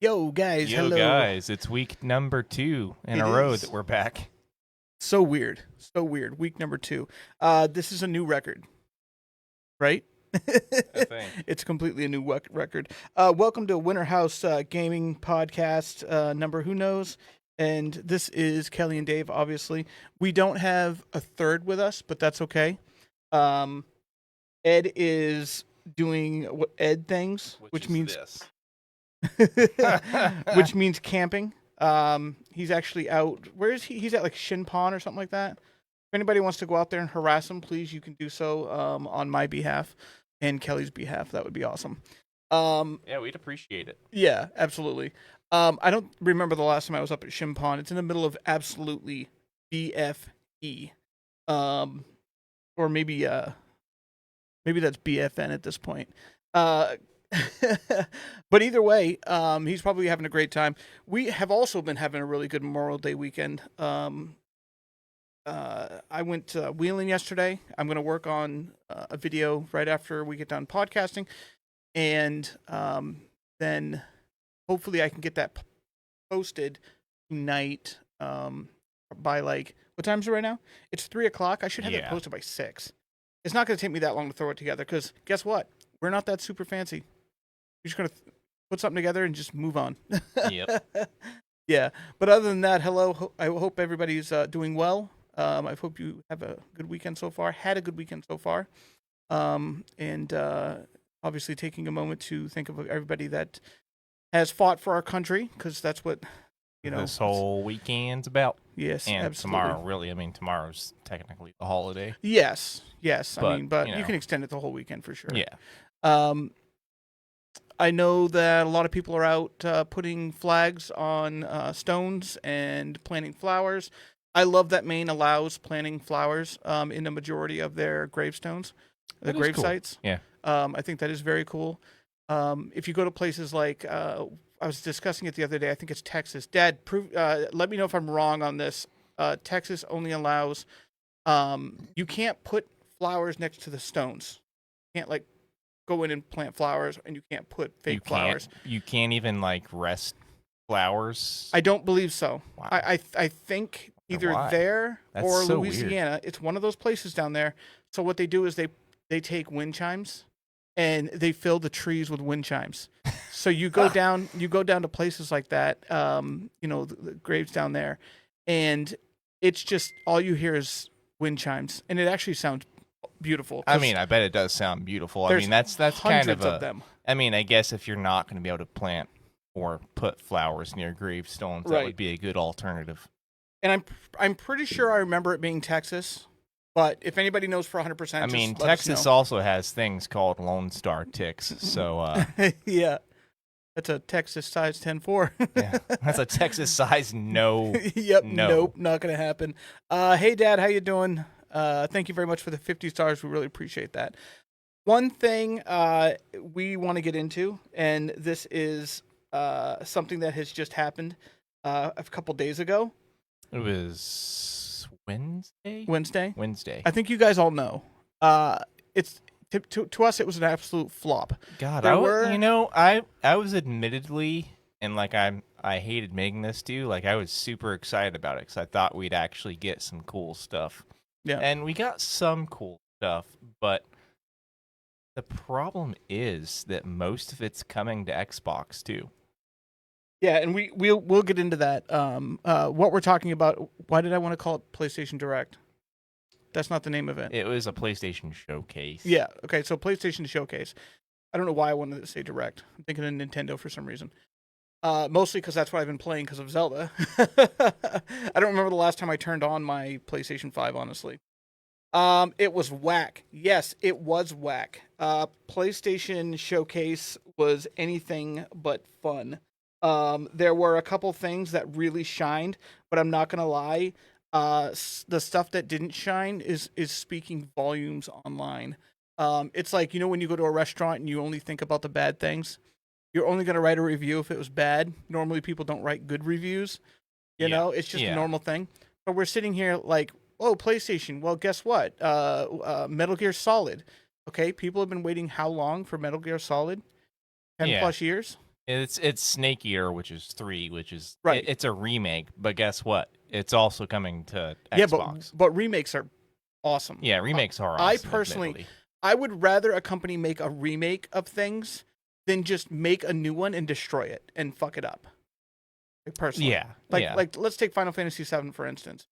Yo, guys, Yo, hello. guys, it's week number 2 in a row that we're back. So weird. So weird. Week number 2. This is a new record, right? I think. It's completely a new record. Welcome to Winter House Gaming Podcast number who knows. And this is Kelly and Dave, obviously. We don't have a third with us, but that's okay. Ed is doing Ed things, which means this. which means camping. He's actually out. Where is he? He's at like Shin Pond or something like that. If anybody wants to go out there and harass him, please, you can do so on my behalf and Kelly's behalf. That would be awesome. Yeah, we'd appreciate it. Yeah, absolutely. I don't remember the last time I was up at Shin Pond. It's in the middle of absolutely BFE. Or maybe that's BFN at this point. But either way, he's probably having a great time. We have also been having a really good Memorial Day weekend. I went wheeling yesterday. I'm going to work on a video right after we get done podcasting. And then hopefully I can get that posted tonight by like, what time is it right now? It's 3:00. I should have it posted by 6. It's not going to take me that long to throw it together because guess what? We're not that super fancy. We're just going to put something together and just move on. Yep. Yeah. But other than that, hello. I hope everybody's doing well. I hope you have a good weekend so far. Had a good weekend so far. And obviously taking a moment to think of everybody that has fought for our country because that's what, this whole weekend's about. Yes, and absolutely. Tomorrow, really. I mean, tomorrow's technically the holiday. Yes. But, but you can extend it the whole weekend for sure. Yeah. I know that a lot of people are out putting flags on stones and planting flowers. I love that Maine allows planting flowers in the majority of their gravestones, the grave sites. Yeah. I think that is very cool. If you go to places like, I was discussing it the other day, I think it's Texas. Dad, let me know if I'm wrong on this. Texas only allows, you can't put flowers next to the stones. You can't like go in and plant flowers, and you can't put fake flowers. You can't even like rest flowers. I don't believe so. Wow. I think either there That's or so Louisiana. weird. It's one of those places down there. So what they do is they take wind chimes and they fill the trees with wind chimes. So you go down to places like that, the graves down there, and it's just all you hear is wind chimes, and it actually sounds beautiful. I mean, I bet it does sound beautiful. I mean, that's kind of them. I mean, I guess if you're not going to be able to plant or put flowers near gravestones, that would be a good alternative. And I'm pretty sure I remember it being Texas, but if anybody knows for 100%, I mean, Texas also has things called Lone Star ticks, so yeah, that's a Texas size 10-4. Yeah, that's a Texas size no. Yep, nope, not gonna happen. Hey, Dad, how you doing? Thank you very much for the 50 stars. We really appreciate that. One thing we want to get into, and this is something that has just happened a couple days ago. It was Wednesday. I think you guys all know. It's to us, it was an absolute flop. God, I was admittedly, and like I hated making this too. Like I was super excited about it because I thought we'd actually get some cool stuff. Yeah, and we got some cool stuff, but the problem is that most of it's coming to Xbox too. Yeah, and we'll get into that. What we're talking about. Why did I want to call it PlayStation Direct? That's not the name of it. It was a PlayStation Showcase. Yeah. Okay. So PlayStation Showcase. I don't know why I wanted to say Direct. I'm thinking of Nintendo for some reason. Mostly because that's what I've been playing because of Zelda. I don't remember the last time I turned on my PlayStation 5, honestly. It was whack. Yes, it was whack. PlayStation Showcase was anything but fun. There were a couple things that really shined, but I'm not going to lie. The stuff that didn't shine is speaking volumes online. It's like, when you go to a restaurant and you only think about the bad things. You're only going to write a review if it was bad. Normally people don't write good reviews. You know, it's just a normal thing. But we're sitting here like, oh, PlayStation. Well, guess what? Metal Gear Solid. Okay, people have been waiting how long for Metal Gear Solid? 10 plus years? It's Snake Eater, which is 3, which is Right. it's a remake, but guess what? It's also coming to Yeah, Xbox. but remakes are awesome. Yeah, remakes are I awesome. personally, admittedly. I would rather a company make a remake of things than just make a new one and destroy it and fuck it up. Like, personally, Yeah, like yeah. like let's take Final Fantasy VII for instance.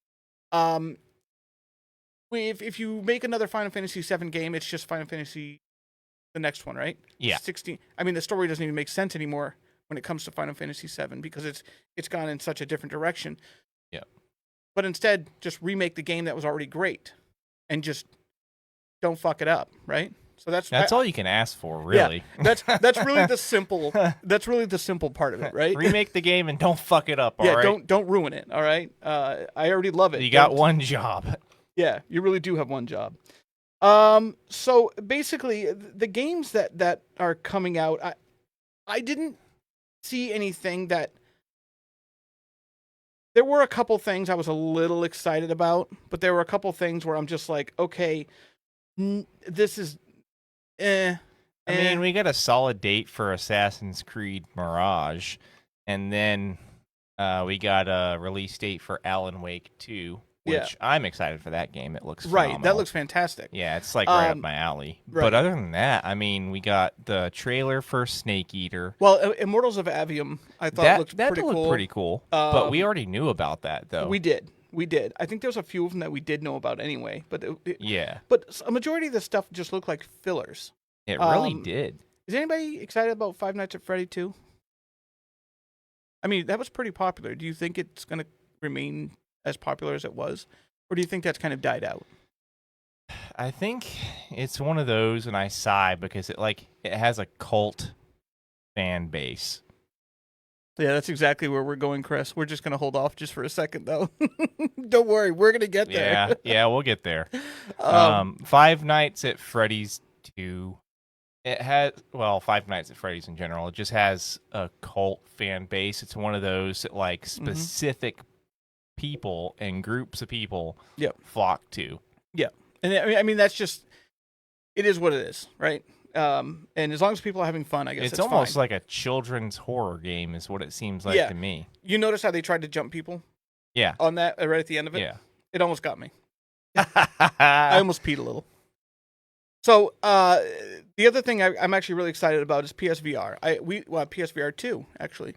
Um, if you make another Final Fantasy VII game, it's just Final Fantasy the next one, right? Yeah. 16. I mean, the story doesn't even make sense anymore when it comes to Final Fantasy VII because it's gone in such a different direction. Yeah. But instead, just remake the game that was already great, and just don't fuck it up, right? So That's all you can ask for, really. Yeah, that's really the simple. That's really the simple part of it, right? Remake the game and don't fuck it up. All Yeah, right? don't ruin it. All right. I already love it. You got one job. Yeah, you really do have one job. So basically, the games that are coming out, I didn't see anything that. There were a couple things I was a little excited about, but there were a couple things where I'm just like, okay, this is, I mean, we got a solid date for Assassin's Creed Mirage, and then we got a release date for Alan Wake 2, which I'm excited for that game. It looks phenomenal. Right. That looks fantastic. Yeah, it's like right up my alley. Right. But other than that, I mean, we got the trailer for Snake Eater. Well, Immortals of Avium, I thought looked pretty cool. But we already knew about that, though. We did. I think there's a few of them that we did know about anyway. But yeah. But a majority of the stuff just looked like fillers. It really did. Is anybody excited about Five Nights at Freddy 2? I mean, that was pretty popular. Do you think it's going to remain as popular as it was? Or do you think that's kind of died out? I think it's one of those, and I sigh because it has a cult fan base. Yeah, that's exactly where we're going, Chris. We're just going to hold off just for a second, though. Don't worry, we're going to get there. Yeah, we'll get there. Five Nights at Freddy's 2. It has, Five Nights at Freddy's in general. It just has a cult fan base. It's one of those that, like, specific people and groups of people flock to. Yeah. And I mean, that's just, it is what it is, right? And as long as people are having fun, I guess it's almost fine. like a children's horror game is what it seems like to me. You notice how they tried to jump people? Yeah. On that, right at the end of it? Yeah. It almost got me. I almost peed a little. So, the other thing I'm actually really excited about is PSVR. PSVR 2, actually.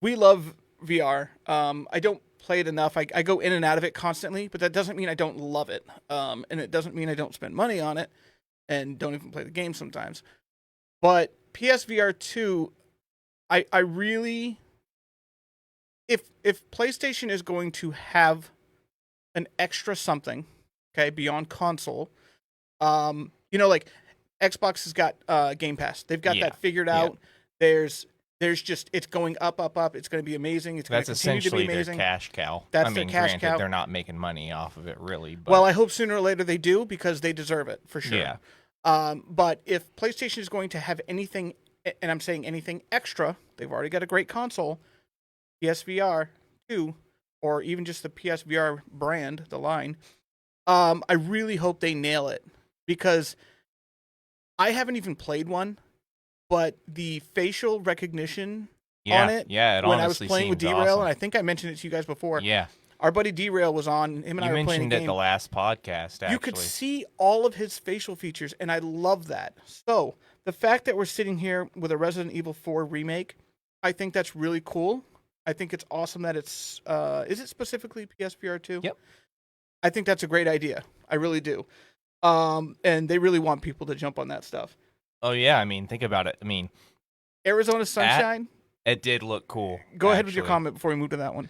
We love VR. I don't play it enough. I go in and out of it constantly, but that doesn't mean I don't love it. And it doesn't mean I don't spend money on it and don't even play the game sometimes. But PSVR 2, I really... If PlayStation is going to have an extra something, okay, beyond console... like Xbox has got Game Pass. They've got that figured out. There's just, it's going up. It's going to be amazing. It's going to continue to be amazing. Their cash cow. That's their cash cow. They're not making money off of it, really. But... Well, I hope sooner or later they do because they deserve it for sure. Yeah. But if PlayStation is going to have anything, and I'm saying anything extra, they've already got a great console, PSVR 2, or even just the PSVR brand, the line. I really hope they nail it. Because I haven't even played one, but the facial recognition on it, when I was playing with Derail, awesome. And I think I mentioned it to you guys before. Yeah. Our buddy Derail was on, him and I were playing a game. You mentioned it the last podcast, actually. You could see all of his facial features, and I love that. So, the fact that we're sitting here with a Resident Evil 4 remake, I think that's really cool. I think it's awesome that it's, is it specifically PSVR 2? Yep. I think that's a great idea. I really do. And they really want people to jump on that stuff. Oh yeah, I mean, think about it. I mean, Arizona Sunshine. It did look cool. Go ahead with your comment before we move to that one.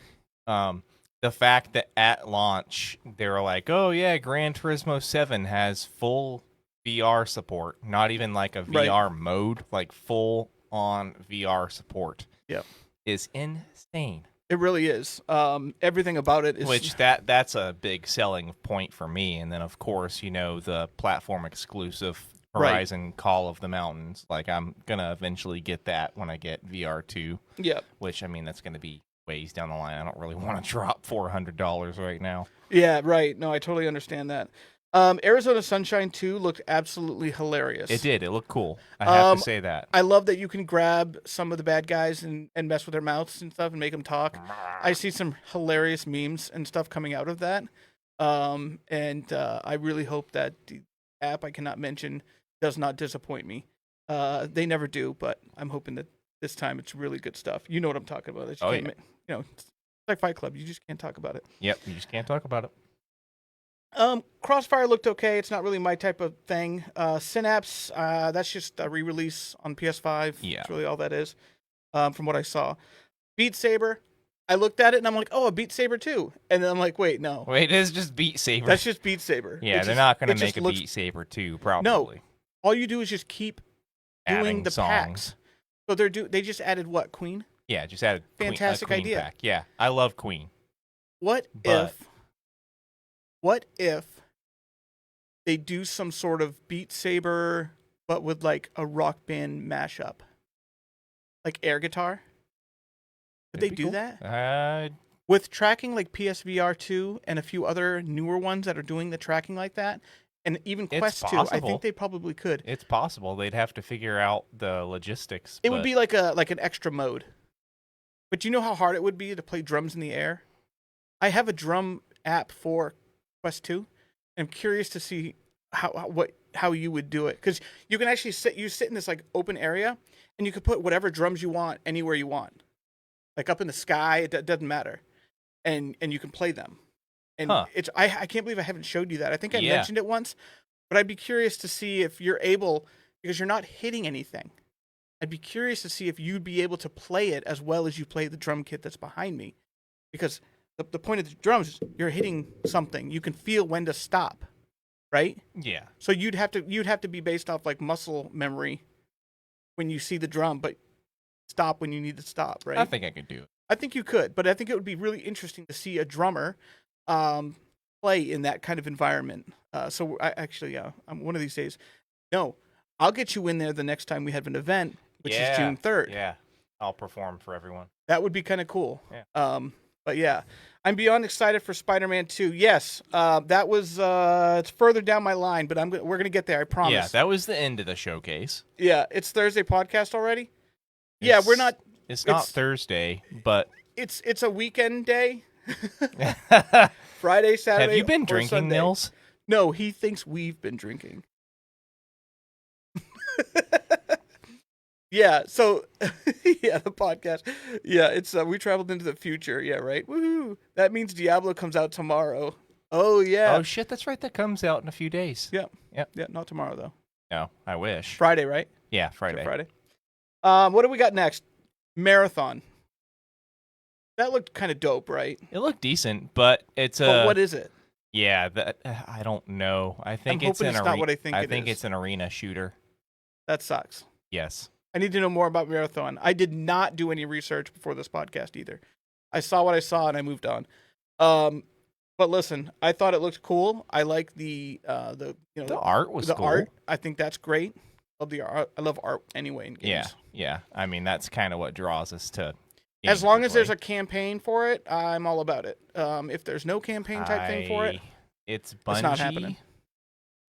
The fact that at launch they were like, "Oh yeah, Gran Turismo 7 has full VR support, not even like a VR mode, like full on VR support." Yep, is insane. It really is. Everything about it is... Which, that's a big selling point for me. And then, of course, the platform exclusive Horizon Call of the Mountains. Like, I'm going to eventually get that when I get VR 2. Yeah. Which, I mean, that's going to be ways down the line. I don't really want to drop $400 right now. Yeah, right. No, I totally understand that. Arizona Sunshine 2 looked absolutely hilarious. It did. It looked cool. I have to Um, say that. I love that you can grab some of the bad guys and mess with their mouths and stuff and make them talk. I see some hilarious memes and stuff coming out of that. And I really hope that the app I cannot mention does not disappoint me. They never do, but I'm hoping that this time it's really good stuff. You know what I'm talking about. Oh, yeah. It's like Fight Club. You just can't talk about it. Yep, you just can't talk about it. Crossfire looked okay. It's not really my type of thing. Synapse, that's just a re-release on PS5. Yeah. That's really all that is, from what I saw. Beat Saber, I looked at it and I'm like, oh, a Beat Saber too. And then I'm like, wait, no. Wait, it is just Beat Saber. That's just Beat Saber. Yeah, they're not going to make a Beat Saber 2, probably. No. All you do is just keep doing Adding the songs. packs. So they just added what, Queen? Yeah, just added Fantastic Queen idea. pack. Yeah, I love Queen. What if they do some sort of Beat Saber, but with like a rock band mashup, like air guitar? Could they do that with tracking like PSVR 2 and a few other newer ones that are doing the tracking like that, and even Quest 2? I think they probably could. It's possible. They'd have to figure out the logistics. It would be like an extra mode. But you know how hard it would be to play drums in the air? I have a drum app for Quest 2. I'm curious to see how you would do it, because you can actually sit in this like open area and you can put whatever drums you want anywhere you want, like up in the sky. It doesn't matter, and you can play them. And it's I can't believe I haven't showed you that. I think I mentioned it once, but I'd be curious to see if you're able, because you're not hitting anything. I'd be curious to see if you'd be able to play it as well as you play the drum kit that's behind me, because the point of the drums is you're hitting something. You can feel when to stop, right? Yeah. So you'd have to be based off like muscle memory when you see the drum, but stop when you need to stop, right? I think I could do it. I think you could, but I think it would be really interesting to see a drummer play in that kind of environment. So I'm one of these days. No, I'll get you in there the next time we have an event, which is June 3rd. Yeah, I'll perform for everyone. That would be kind of cool. Yeah. But yeah, I'm beyond excited for Spider-Man 2. Yes, that was it's further down my line, but we're gonna get there. I promise. Yeah, that was the end of the showcase. Yeah, it's Thursday podcast already. We're not. It's not Thursday, but it's a weekend day. Friday, Saturday. Have you been drinking, Sunday. Nils? No, he thinks we've been drinking. Yeah, so the podcast. Yeah, it's we traveled into the future. Yeah, right. Woohoo! That means Diablo comes out tomorrow. Oh yeah. Oh shit, that's right. That comes out in a few days. Yeah. Yep. Yeah, not tomorrow though. No, I wish. Friday, right? Yeah, Friday. Friday. What do we got next? Marathon. That looked kind of dope, right? It looked decent, but it's But what is it? Yeah, I don't know. I think I'm it's hoping it's not what I think it is. I think it's an arena shooter. That sucks. Yes. I need to know more about Marathon. I did not do any research before this podcast either. I saw what I saw and I moved on. But listen, I thought it looked cool. I like the art was the cool. art. I think that's great. Love the art. I love art anyway in games. Yeah. I mean, that's kind of what draws us to. As long as there's a campaign for it, I'm all about it. If there's no campaign type thing for it, it's not happening.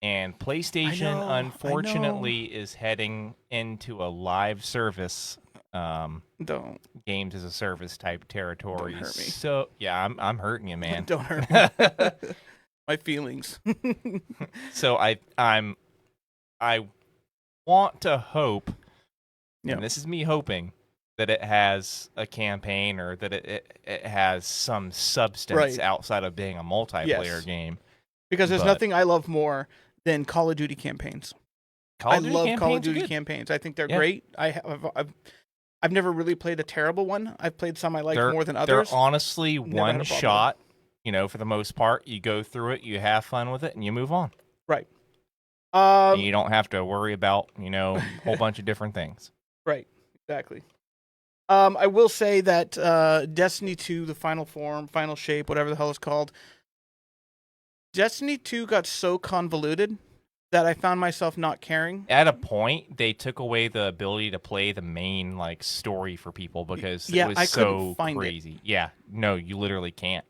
And PlayStation, unfortunately, is heading into a live service, games as a service type territory. Don't hurt me. So yeah, I'm hurting you, man. Don't hurt me. My feelings. So I want to hope, and this is me hoping, that it has a campaign or that it has some substance outside of being a multiplayer game. Because there's nothing I love more than Call of Duty campaigns. I love Call of Duty campaigns. I think they're great. I've never really played a terrible one. I've played some I like more than others. They're honestly one shot, for the most part. You go through it, you have fun with it, and you move on. Right. And you don't have to worry about, a whole bunch of different things. Right. Exactly. I will say that Destiny 2, the final form, final shape, whatever the hell it's called, Destiny 2 got so convoluted that I found myself not caring. At a point, they took away the ability to play the main story for people because it was so crazy. Yeah, no, you literally can't.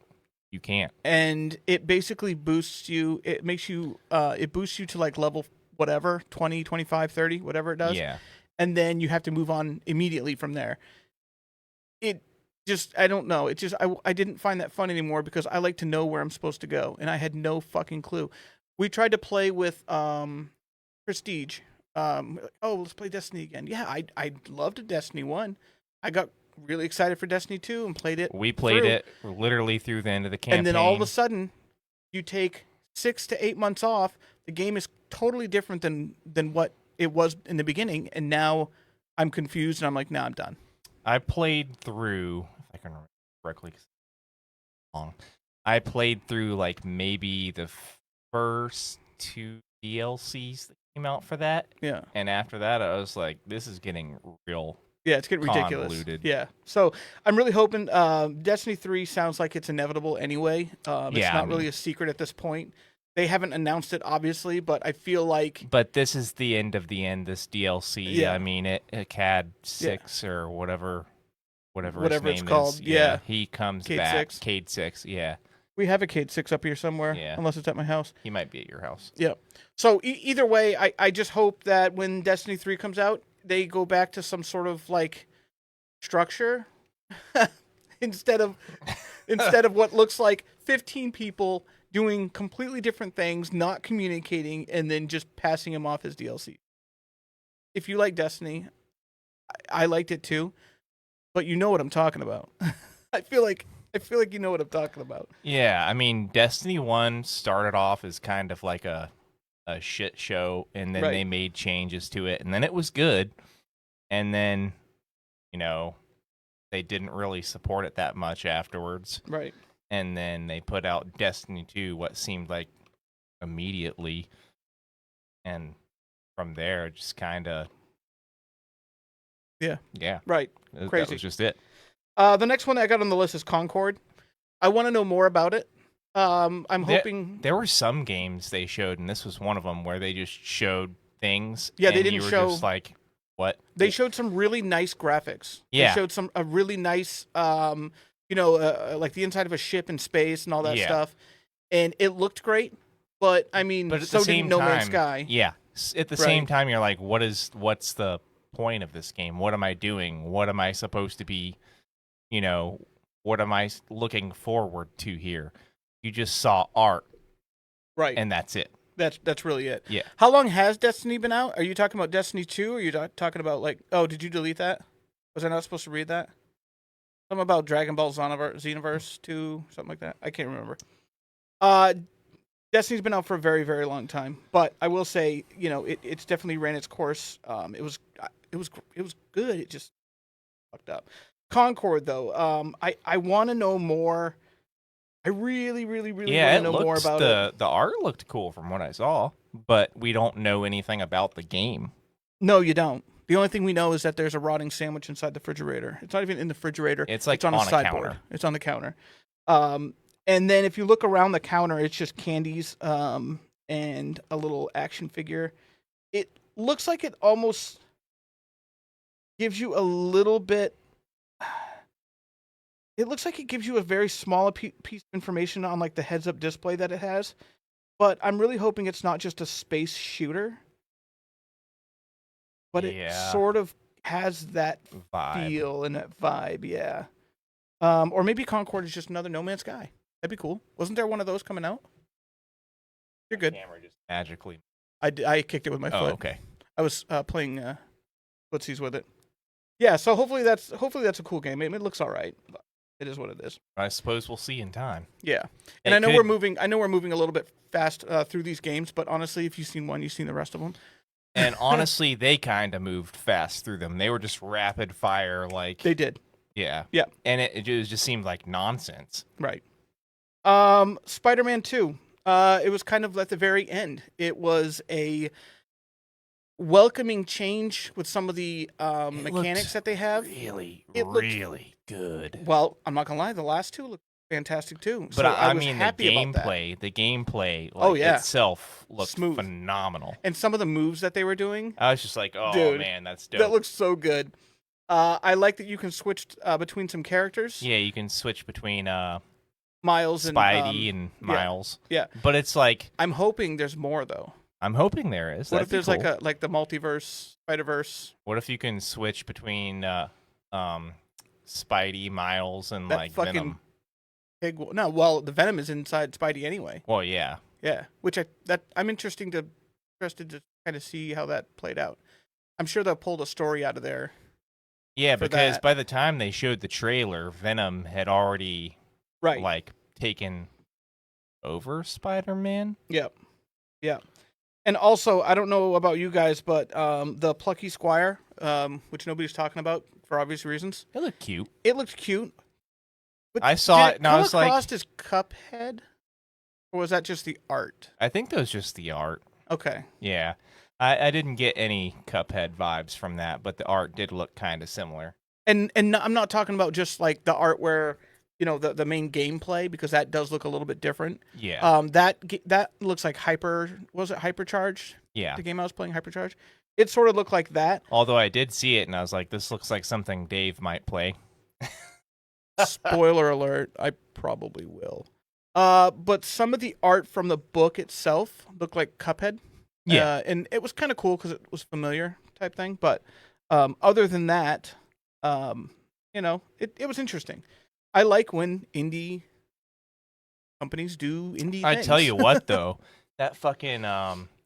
You can't. And it basically boosts you. It makes you. It boosts you to like level whatever 20, 25, 30, whatever it does. Yeah. And then you have to move on immediately from there. It just I don't know. It just I didn't find that fun anymore because I like to know where I'm supposed to go, and I had no fucking clue. We tried to play with Prestige. Oh, let's play Destiny again. Yeah, I loved Destiny 1. I got really excited for Destiny 2 and played it. We played it literally through the end of the campaign. And then all of a sudden, you take 6 to 8 months off. The game is totally different than what it was in the beginning, and now I'm confused and I'm like, nah, I'm done. I played through, if I can remember correctly, long. I played through like maybe the first 2 DLCs that came out for that. Yeah. And after that, I was like, this is getting real. Yeah, it's getting ridiculous. Convoluted. Yeah. So I'm really hoping Destiny 3 sounds like it's inevitable anyway. It's not really a secret at this point. They haven't announced it, obviously, but I feel like... But this is the end of the end, this DLC. Yeah. I mean, it CAD 6 or whatever his name it's called. is. Yeah. He comes Cade back. 6. Cade 6, yeah. We have a Cade 6 up here somewhere, unless it's at my house. He might be at your house. Yeah. So either way, I just hope that when Destiny 3 comes out, they go back to some sort of, like, structure instead of what looks like 15 people doing completely different things, not communicating, and then just passing them off as DLC. If you like Destiny, I liked it too, but you know what I'm talking about. I feel like you know what I'm talking about. Yeah, I mean, Destiny 1 started off as kind of like a shit show, and then they made changes to it, and then it was good, and then, you know, they didn't really support it that much afterwards. Right. And then they put out Destiny 2, what seemed like immediately. And from there, just kind of... Yeah. Yeah. Right. Crazy. That was just it. The next one I got on the list is Concord. I want to know more about it. I'm hoping... There were some games they showed, and this was one of them, where they just showed things. Yeah, and they didn't you were show... just like, what? They showed some really nice graphics. Yeah. They showed a really nice... like the inside of a ship in space and all that stuff. And it looked great, but I mean, but so did No Man's Sky. Yeah. At the same time, you're like, what's the point of this game? What am I doing? What am I supposed to be, what am I looking forward to here? You just saw art. Right. And that's it. That's really it. Yeah. How long has Destiny been out? Are you talking about Destiny 2 or are you talking about did you delete that? Was I not supposed to read that? Something about Dragon Ball Xenoverse 2, something like that. I can't remember. Destiny's been out for a very, very long time, but I will say, it's definitely ran its course. It was good. It just fucked up. Concord, though, I want to know more. I really, really, really want to know more about it. The art looked cool from what I saw, but we don't know anything about the game. No, you don't. The only thing we know is that there's a rotting sandwich inside the refrigerator. It's not even in the refrigerator. It's like on a sideboard. Counter. It's on the counter. And then if you look around the counter, it's just candies and a little action figure. It looks like it almost gives you a little bit... It looks like it gives you a very small piece of information on like the heads-up display that it has. But I'm really hoping it's not just a space shooter. But it sort of has that feel and that vibe, yeah. Or maybe Concord is just another No Man's Sky. That'd be cool. Wasn't there one of those coming out? You're good. Camera just magically. I kicked it with my foot. Oh, okay. I was playing footsies with it. Yeah, so hopefully that's a cool game. It looks all right. It is what it is. I suppose we'll see in time. Yeah, and I know we're moving a little bit fast through these games, but honestly, if you've seen one, you've seen the rest of them. And honestly, they kind of moved fast through them. They were just rapid fire, like they did. Yeah, yeah, and it just seemed like nonsense. Right. Spider-Man 2. It was kind of at the very end. It was a welcoming change with some of the mechanics that they have. Really good. Well, I'm not gonna lie, the last two look fantastic too. But so I was happy the about that. gameplay, itself looked smooth, phenomenal. And some of the moves that they were doing, I was just like, oh dude, man, that's dope. That looks so good. I like that you can switch between some characters. Yeah, you can switch between Miles and Spidey and yeah, Miles. yeah. But it's like I'm hoping there's more though. I'm hoping there is. What That'd if be there's cool. like the multiverse, Spider-Verse, What if you can switch between Spidey, Miles, and that like fucking Venom? pig? No, well, the Venom is inside Spidey anyway. Well, yeah. Yeah, which I'm interested to kind of see how that played out. I'm sure they'll pull the story out of there. Yeah, For because that. by the time they showed the trailer, Venom had already Right. like taken over Spider-Man. Yep. Yeah. And also, I don't know about you guys, but the Plucky Squire, which nobody's talking about for obvious reasons, It looked cute. it looked cute. But I saw it and I come was like, across as Cuphead, or was that just the art? I think that was just the art. Okay. Yeah. I didn't get any Cuphead vibes from that, but the art did look kind of similar. And I'm not talking about just like the art where the main gameplay, because that does look a little bit different. Yeah. That looks like Hypercharged? Yeah. The game I was playing, Hypercharged. It sort of looked like that. Although I did see it and I was like, this looks like something Dave might play. Spoiler alert, I probably will. But some of the art from the book itself looked like Cuphead. Yeah. And it was kind of cool because it was familiar type thing. But other than that, it was interesting. I like when indie companies do indie I things. tell you what, though, that fucking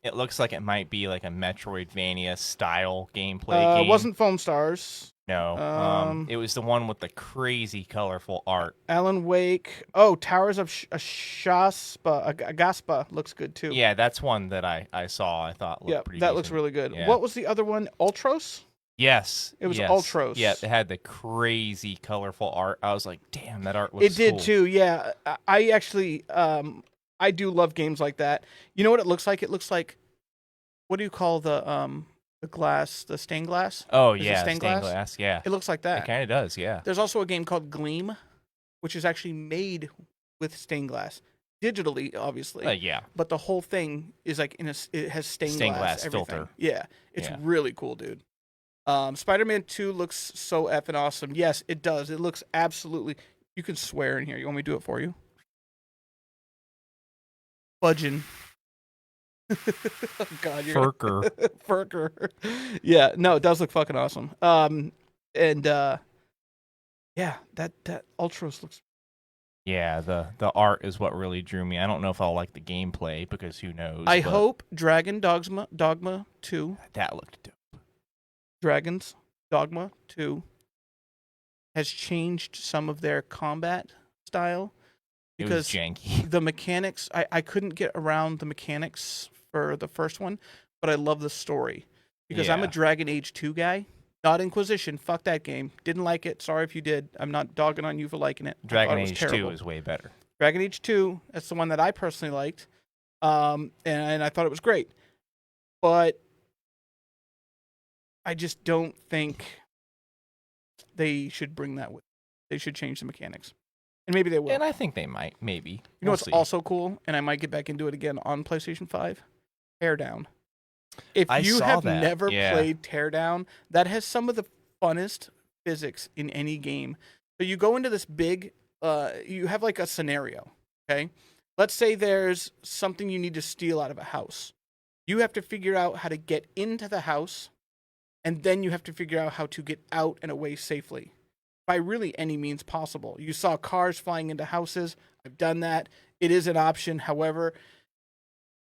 it looks like it might be like a Metroidvania style gameplay game. It wasn't Foam Stars. No, it was the one with the crazy colorful art. Alan Wake. Oh, Towers of Agaspa looks good too. Yeah, that's one that I saw. I thought looked pretty that decent. looks really good. Yeah. What was the other one? Ultros? Yes. It was yes. Ultros. Yeah, it had the crazy colorful art. I was like, damn, that art looks It did cool. too, yeah. I actually I do love games like that. You know what it looks like? It looks like, what do you call the glass, the stained glass? Oh, Is it yeah, stained glass? yeah. It looks like It that. kind of does, yeah. There's also a game called Gleam, which is actually made with stained glass. Digitally, obviously. Yeah. But the whole thing is like it has stained glass everything. filter. Yeah. It's Yeah. really cool, dude. Spider-Man 2 looks so effing awesome. Yes, it does. It looks absolutely. You can swear in here. You want me to do it for you? Fudging. Oh, God, you're Furker. Furker. Yeah, no, it does look fucking awesome. And yeah, that Ultros looks. Yeah, the art is what really drew me. I don't know if I'll like the gameplay because who knows. I but hope Dogma 2, that looked dope. Dragon's Dogma 2 has changed some of their combat style. Because it was janky. the mechanics, I couldn't get around the mechanics for the first one, but I love the story. Because I'm a Yeah. Dragon Age 2 guy, not Inquisition. Fuck that game. Didn't like it. Sorry if you did. I'm not dogging on you for liking it. Dragon I thought it was Age 2 terrible. is way better. Dragon Age 2, that's the one that I personally liked. And I thought it was great. But I just don't think they should bring that with. They should change the mechanics. And maybe they will. And I think they might, maybe. You know We'll what's see. also cool, and I might get back into it again on PlayStation 5? Teardown. If I you saw have that, never yeah. played Teardown, that has some of the funnest physics in any game. So you go into this big, you have like a scenario, okay? Let's say there's something you need to steal out of a house. You have to figure out how to get into the house, and then you have to figure out how to get out and away safely. By really any means possible. You saw cars flying into houses. I've done that. It is an option. However,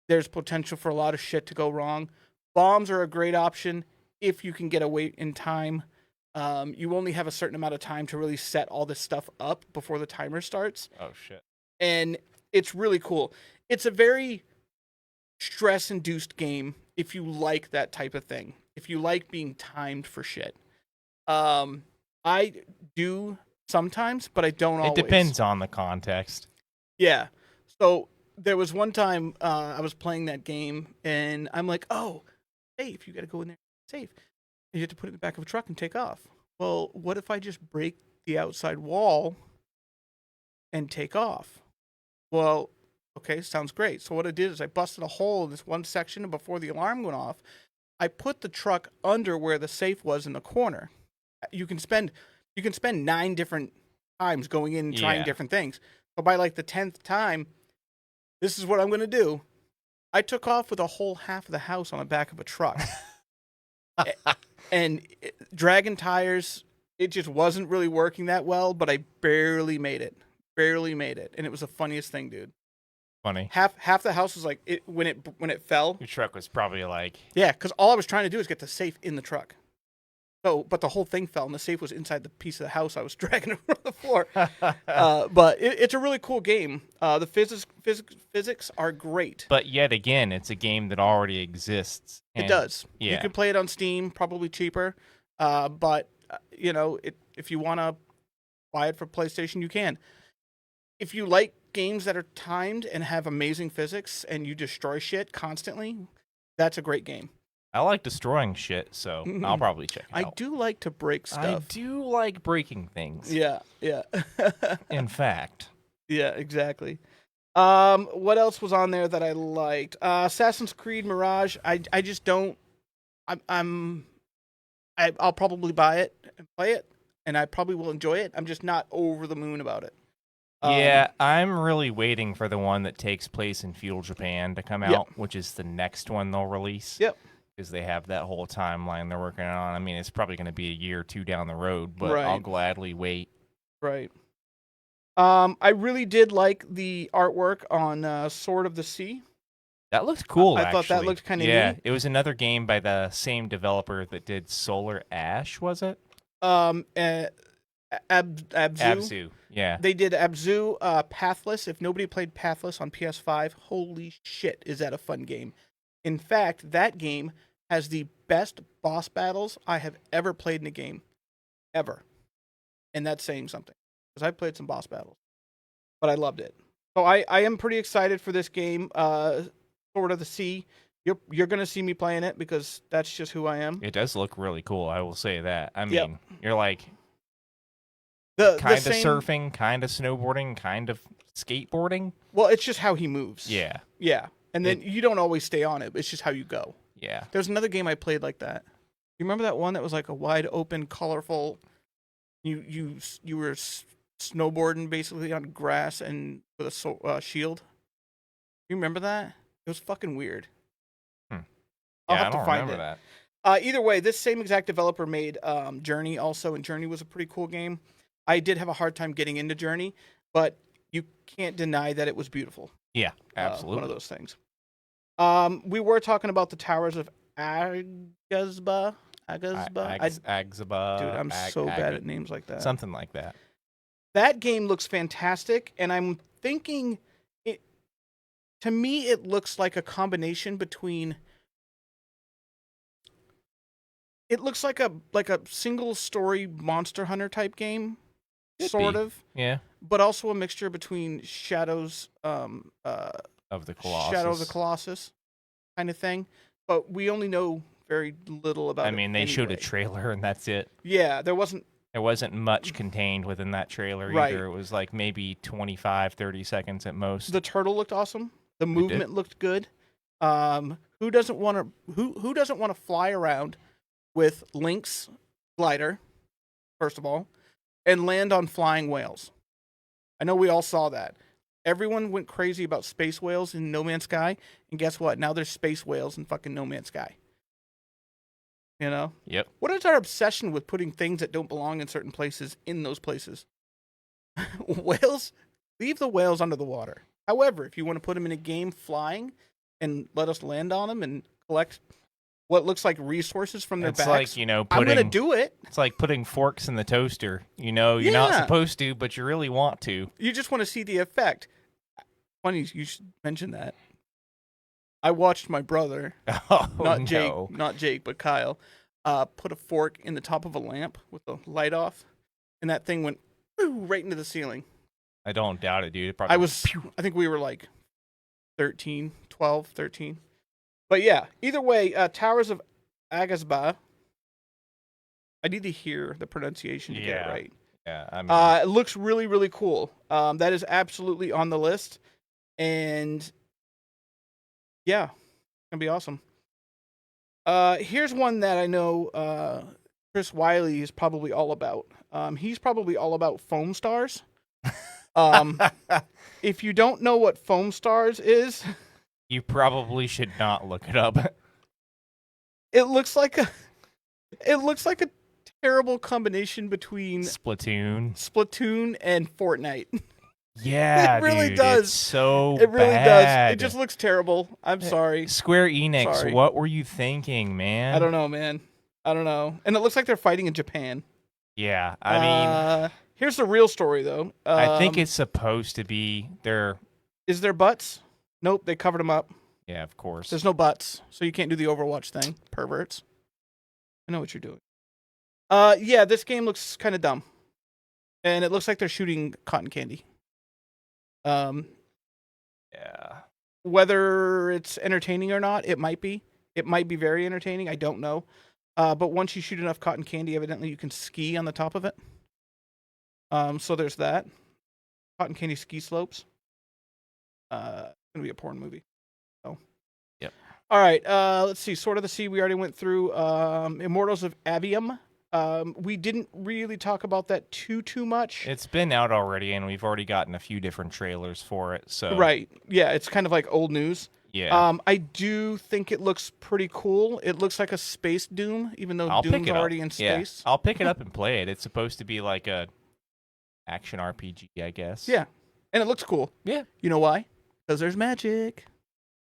there's potential for a lot of shit to go wrong. Bombs are a great option if you can get away in time. You only have a certain amount of time to really set all this stuff up before the timer starts. Oh, shit. And it's really cool. It's a very stress-induced game if you like that type of thing. If you like being timed for shit. I do sometimes, but I don't always. It depends on the context. Yeah. So there was one time I was playing that game, and I'm like, oh, safe. You got to go in there safe. And you have to put it in the back of a truck and take off. Well, what if I just break the outside wall and take off? Well, okay, sounds great. So what I did is I busted a hole in this one section, and before the alarm went off, I put the truck under where the safe was in the corner. You can spend 9 different times going in and trying different things. So by like the 10th time, this is what I'm going to do. I took off with a whole half of the house on the back of a truck. And dragging tires, it just wasn't really working that well, but I barely made it. Barely made it. And it was the funniest thing, dude. Funny. Half the house was like when it fell. Your truck was probably like, Yeah, because all I was trying to do is get the safe in the truck. So, but the whole thing fell, and the safe was inside the piece of the house I was dragging over the floor. But it's a really cool game. The physics are great. But yet again, it's a game that already exists. It does. Yeah. You can play it on Steam, probably cheaper. But if you want to buy it for PlayStation, you can. If you like games that are timed and have amazing physics and you destroy shit constantly, that's a great game. I like destroying shit, so I'll probably check it out. I do like to break stuff. I do like breaking things. Yeah. In fact. Yeah, exactly. What else was on there that I liked? Assassin's Creed Mirage. I just don't. I'll probably buy it and play it, and I probably will enjoy it. I'm just not over the moon about it. Yeah, I'm really waiting for the one that takes place in feudal Japan to come out, which is the next one they'll release. Yep. Because they have that whole timeline they're working on. I mean, it's probably going to be a year or two down the road, but I'll gladly wait. Right. I really did like the artwork on Sword of the Sea. That looked cool, I thought that looked kind of neat. It was another game by the same developer that did Solar Ash, was it? Abzu. Abzu, yeah. They did Abzu, Pathless. If nobody played Pathless on PS5, holy shit, is that a fun game. In fact, that game has the best boss battles I have ever played in a game. Ever. And that's saying something. Because I played some boss battles. But I loved it. So I am pretty excited for this game, Sword of the Sea. You're going to see me playing it because that's just who I am. It does look really cool, I will say that. I mean, you're like kind of surfing, kind of snowboarding, kind of skateboarding. Well, it's just how he moves. Yeah. Yeah. And then you don't always stay on it. It's just how you go. Yeah. There's another game I played like that. You remember that one that was like a wide open, colorful? You were snowboarding basically on grass and with a shield. You remember that? It was fucking weird. I'll have to find it. That. Either way, this same exact developer made Journey also, and Journey was a pretty cool game. I did have a hard time getting into Journey, but you can't deny that it was beautiful. Yeah, absolutely. One of those things. We were talking about the Towers of Agazba. Agzaba. Dude, I'm so bad at names like that. Something like that. That game looks fantastic, and I'm thinking it. To me, it looks like a combination between. It looks like a single story Monster Hunter type game, sort of. Yeah. But also a mixture between Shadows of the Colossus. Shadow of the Colossus kind of thing. But we only know very little about it. I mean, they showed a trailer and that's it. Yeah, there wasn't much contained within that trailer either. It was like maybe 25, 30 seconds at most. The turtle looked awesome. The movement looked good. Who doesn't want to fly around with Link's glider, first of all, and land on flying whales? I know we all saw that. Everyone went crazy about space whales in No Man's Sky, and guess what? Now there's space whales in fucking No Man's Sky. You know? Yep. What is our obsession with putting things that don't belong in certain places in those places? Whales? Leave the whales under the water. However, if you want to put them in a game flying and let us land on them and collect what looks like resources from their backs, like, I'm going to do it. It's like putting forks in the toaster. You're not supposed to, but you really want to. You just want to see the effect. Funny you should mention that. I watched my brother, not Jake, but Kyle, put a fork in the top of a lamp with the light off, and that thing went right into the ceiling. I don't doubt it, dude. I think we were like 12, 13. But yeah, either way, Towers of Agazba. I need to hear the pronunciation to get it right. Yeah, I mean, it looks really, really cool. That is absolutely on the list, and yeah, it's gonna be awesome. Here's one that I know Chris Wiley is probably all about. He's probably all about foam stars. If you don't know what foam stars is, You probably should not look it up. it looks like a terrible combination between Splatoon and Fortnite. Yeah, It really dude, does. It's so It really bad. does. It just looks terrible. I'm sorry. Square Enix, Sorry. what were you thinking, man? I don't know, man. I don't know. And it looks like they're fighting in Japan. Yeah, I mean, here's the real story, though. I think it's supposed to be their. Is there butts? Nope, they covered them up. Yeah, of course. There's no butts, so you can't do the Overwatch thing. Perverts. I know what you're doing. Yeah, this game looks kind of dumb. And it looks like they're shooting cotton candy. Yeah. Whether it's entertaining or not, it might be. It might be very entertaining. I don't know. But once you shoot enough cotton candy, evidently you can ski on the top of it. So there's that. Cotton candy ski slopes. It's gonna be a porn movie. So. Yep. All right. Let's see. Sword of the Sea. We already went through. Immortals of Avium. We didn't really talk about that too much. It's been out already, and we've already gotten a few different trailers for it. So Right. Yeah. It's kind of like old news. Yeah. I do think it looks pretty cool. It looks like a space Doom, even though Doom's already in space. Yeah. I'll pick it up and play it. It's supposed to be like a action RPG, I guess. Yeah. And it looks cool. Yeah. You know why? Because there's magic.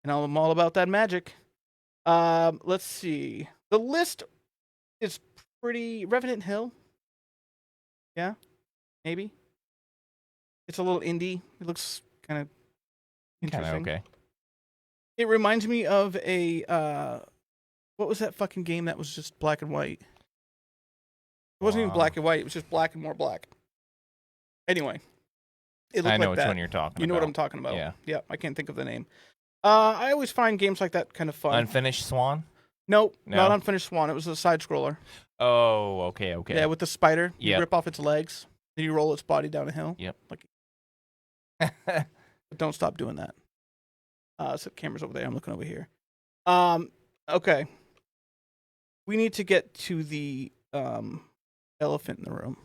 And I'm all about that magic. Let's see. The list is pretty... Revenant Hill. Yeah. Maybe. It's a little indie. It looks kind of interesting. Okay. It reminds me of a... what was that fucking game that was just black and white? It wasn't even black and white. It was just black and more black. Anyway. It looked I know like which that. one you're talking about. You know what I'm talking about. Yeah. Yeah, I can't think of the name. I always find games like that kind of fun. Unfinished Swan? Nope, No. not Unfinished Swan. It was a side scroller. Oh, okay. Yeah, with the spider. You Yep. rip off its legs, then you roll its body down a hill. Yep. But don't stop doing that. So the camera's over there. I'm looking over here. Okay. We need to get to the elephant in the room.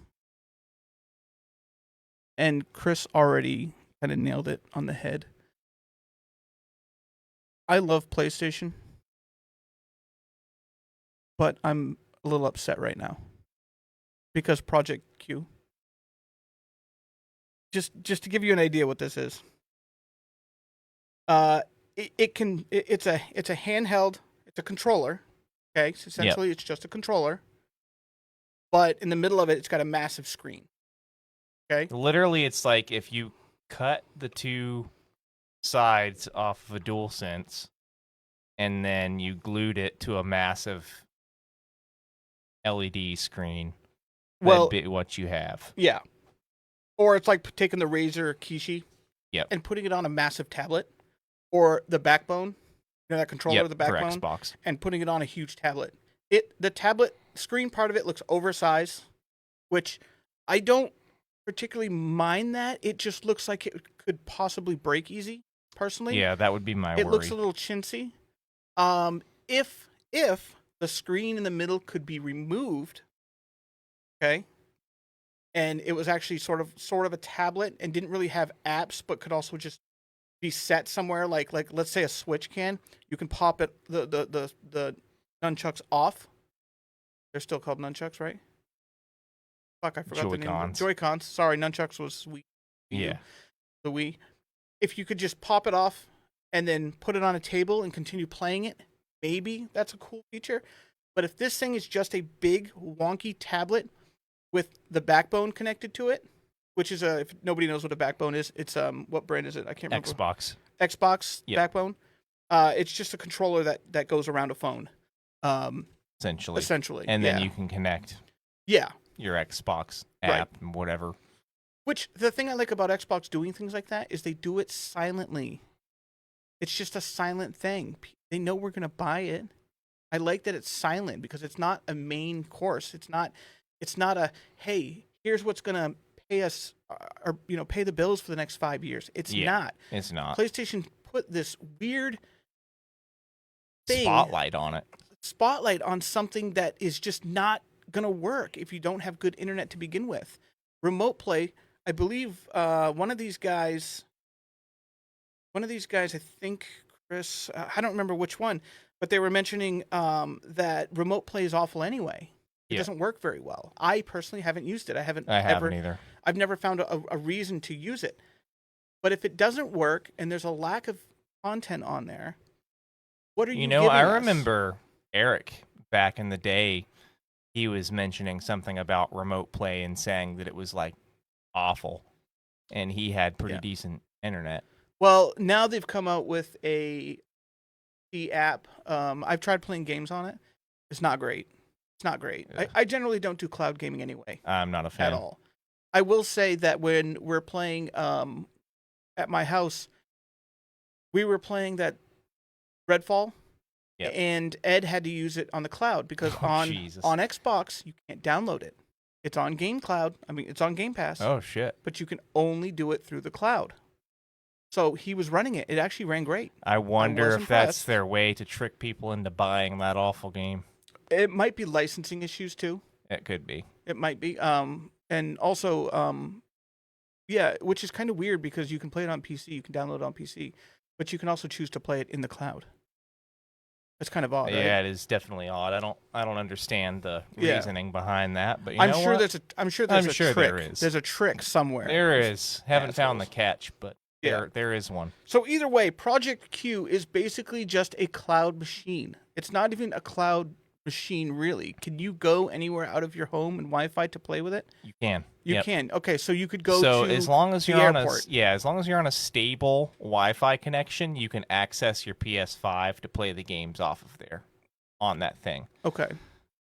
And Chris already kind of nailed it on the head. I love PlayStation, but I'm a little upset right now because Project Q. Just to give you an idea what this is. It's a handheld, it's a controller. Okay, so essentially It's just a controller, but in the middle of it, it's got a massive screen. Okay, Literally, it's like if you cut the two sides off of a DualSense and then you glued it to a massive LED screen. well, That'd be what you have. yeah. Or it's like taking the Razer Kishi Yep. and putting it on a massive tablet, or the backbone, you know, that controller, the for backbone, Xbox. and putting it on a huge tablet. The tablet screen part of it looks oversized, which I don't particularly mind that. It just looks like it could possibly break easy, personally. Yeah, that would be my worry. It looks a little chintzy. If the screen in the middle could be removed, okay, and it was actually sort of a tablet and didn't really have apps, but could also just be set somewhere, like let's say a Switch can. You can pop it the nunchucks off. They're still called nunchucks, right? Fuck, I forgot the name. Joy-Cons. Sorry, nunchucks was Wii. Yeah. The Wii. If you could just pop it off and then put it on a table and continue playing it, maybe that's a cool feature. But if this thing is just a big wonky tablet with the backbone connected to it, which is if nobody knows what a backbone is, it's what brand is it? I can't remember. Xbox Yep. backbone. It's just a controller that goes around a phone. Essentially. And then you can connect your Xbox app and whatever. Which, the thing I like about Xbox doing things like that is they do it silently. It's just a silent thing. They know we're going to buy it. I like that it's silent because it's not a main course. It's not a, hey, here's what's going to pay us or pay the bills for the next 5 years. It's not. It's not. PlayStation put this weird thing, spotlight on something that is just not going to work if you don't have good internet to begin with. Remote play, I believe one of these guys, I think Chris, I don't remember which one, but they were mentioning that remote play is awful anyway. It Yeah. doesn't work very well. I personally haven't used it. I haven't either. I've never found a reason to use it. But if it doesn't work and there's a lack of content on there, what are you giving I us? remember Eric back in the day. He was mentioning something about remote play and saying that it was like awful, and he had pretty decent internet. Well, now they've come out with the app. I've tried playing games on it. It's not great. It's not great. I generally don't do cloud gaming anyway. I'm not a fan at all. I will say that when we're playing at my house, we were playing that Redfall, and Ed had to use it on the cloud because on Xbox you can't download it. It's on it's on Game Pass. Oh shit! But you can only do it through the cloud. So he was running it. It actually ran great. I wonder if that's their way to trick people into buying that awful game. It might be licensing issues too. It could be. It might be. And also, which is kind of weird because you can play it on PC, you can download it on PC, but you can also choose to play it in the cloud. That's kind of odd. Yeah, right? It is definitely odd. I don't understand the reasoning behind that, but I'm sure there's a trick. There is. There's a trick somewhere. There is. Haven't found the catch, but there is one. So either way, Project Q is basically just a cloud machine. It's not even a cloud machine, really. Can you go anywhere out of your home and Wi-Fi to play with it? You can. You can. Okay, so you could go to as long as you're the on airport. as long as you're on a stable Wi-Fi connection, you can access your PS5 to play the games off of there on that thing. Okay.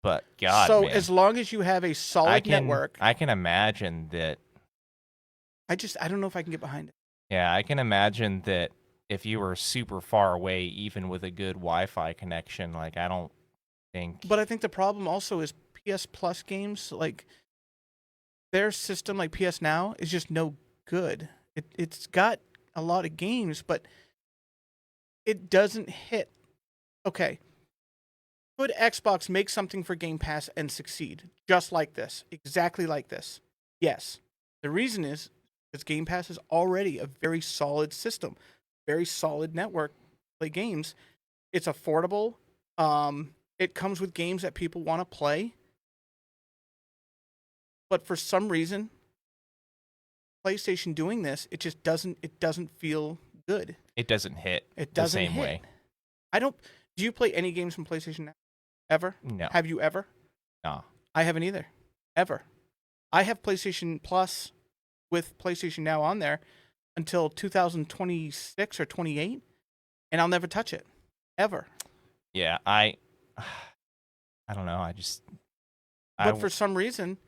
But God, so man, as long as you have a solid network, I can imagine that. I don't know if I can get behind it. Yeah, I can imagine that if you were super far away, even with a good Wi-Fi connection, like I don't think. But I think the problem also is PS Plus games, like their system, like PS Now, is just no good. It's got a lot of games, but it doesn't hit. Okay. Could Xbox make something for Game Pass and succeed? Just like this. Exactly like this. Yes. The reason is because Game Pass is already a very solid system, very solid network to play games. It's affordable. It comes with games that people want to play. But for some reason, PlayStation doing this, it just doesn't feel good. It doesn't hit the same way. Do you play any games from PlayStation now? Ever? No. Have you ever? No. I haven't either. Ever. I have PlayStation Plus with PlayStation Now on there until 2026 or 28, and I'll never touch it. Ever. Yeah, I don't know. But for some reason,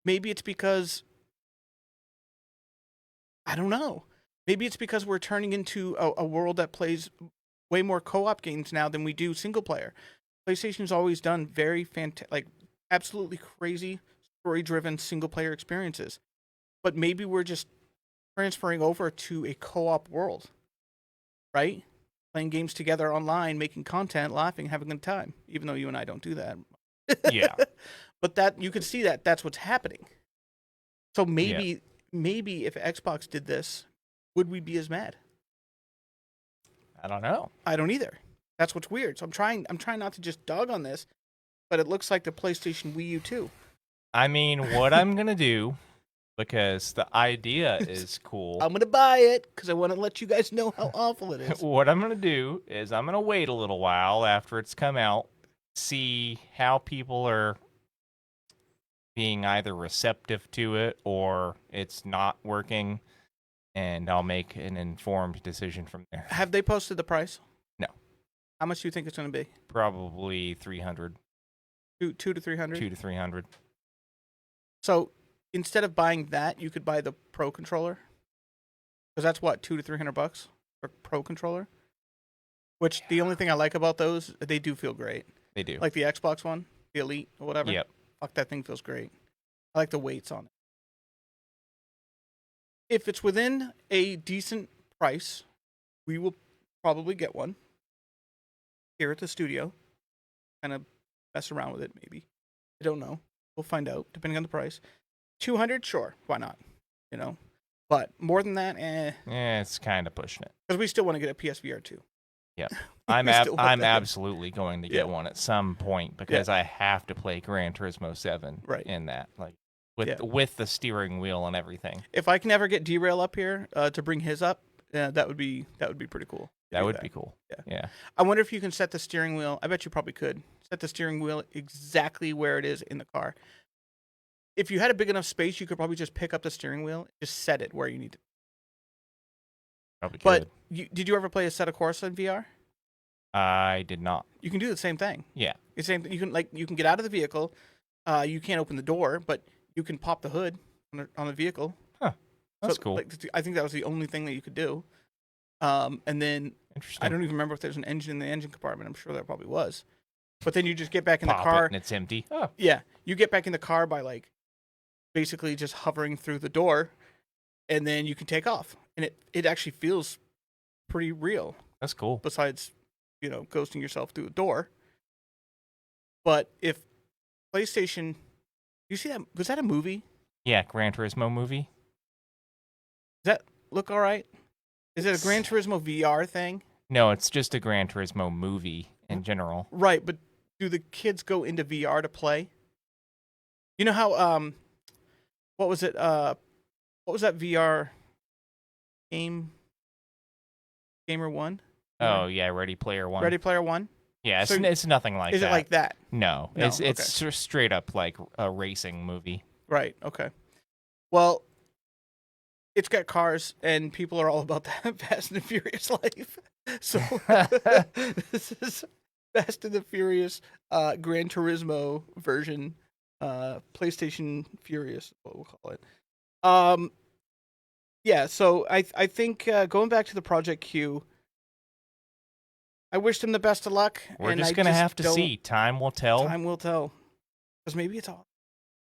maybe it's because I don't know. Maybe it's because we're turning into a world that plays way more co-op games now than we do single player. PlayStation's always done very absolutely crazy story-driven single player experiences. But maybe we're just transferring over to a co-op world, right? Playing games together online, making content, laughing, having a good time. Even though you and I don't do that. Yeah. But that you can see that's what's happening. So maybe if Xbox did this, would we be as mad? I don't know. I don't either. That's what's weird. So I'm trying not to just dog on this, but it looks like the PlayStation Wii U too. I mean, what I'm gonna do, because the idea is cool. I'm gonna buy it because I want to let you guys know how awful it is. What I'm gonna do is I'm gonna wait a little while after it's come out, see how people are being either receptive to it or it's not working, and I'll make an informed decision from there. Have they posted the price? No. How much do you think it's going to be? Probably 300. 2 to 300? 2 to 300. So instead of buying that, you could buy the Pro controller? Because that's what, $200 to $300 for Pro controller? Which the only thing I like about those, they do feel great. They do. Like the Xbox one, the Elite or whatever. Yep. Fuck, that thing feels great. I like the weights on it. If it's within a decent price, we will probably get one here at the studio. Kind of mess around with it, maybe. I don't know. We'll find out, depending on the price. 200, sure. Why not? you know. But more than that, it's kind of pushing it. because we still want to get a PSVR 2. Yeah, We still want I'm that. absolutely going to get one at some point because I have to play Gran Turismo 7 Right. in that, like Yeah. with the steering wheel and everything. If I can ever get Derail up here to bring his up, that would be pretty cool. That would be cool. Yeah. Yeah. I wonder if you can set the steering wheel. I bet you probably could set the steering wheel exactly where it is in the car. If you had a big enough space, you could probably just pick up the steering wheel, just set it where you need to. Probably But could. did you ever play Assetto Corsa in VR? I did not. You can do the same thing. Yeah. The same. You can get out of the vehicle. You can't open the door, but you can pop the hood on the vehicle. Huh. That's cool. I think that was the only thing that you could do. And then Interesting. I don't even remember if there's an engine in the engine compartment. I'm sure there probably was. But then you just get back in the Pop car it and it's empty. Oh. Yeah, you get back in the car by like basically just hovering through the door, and then you can take off, and it actually feels pretty real. That's cool. Besides, ghosting yourself through a door. But if PlayStation, you see that? Was that a movie? Yeah, Gran Turismo movie. Does that look all right? Is it a Gran Turismo VR thing? No, it's just a Gran Turismo movie in general. Right, but do the kids go into VR to play? You know how what was it? What was that VR game? Gamer One? Oh yeah, Ready Player One. Ready Player One? Yeah, it's nothing like that. Is it like that? No, No, it's straight up like a racing movie. Right. Okay. Well, it's got cars, and people are all about that Fast and the Furious life. So this is Fast and the Furious Gran Turismo version, PlayStation Furious, what we'll call it. Yeah. So I think going back to the Project Q, I wish them the best of luck. We're just gonna have to see. Time will tell. Time will tell. Because maybe it's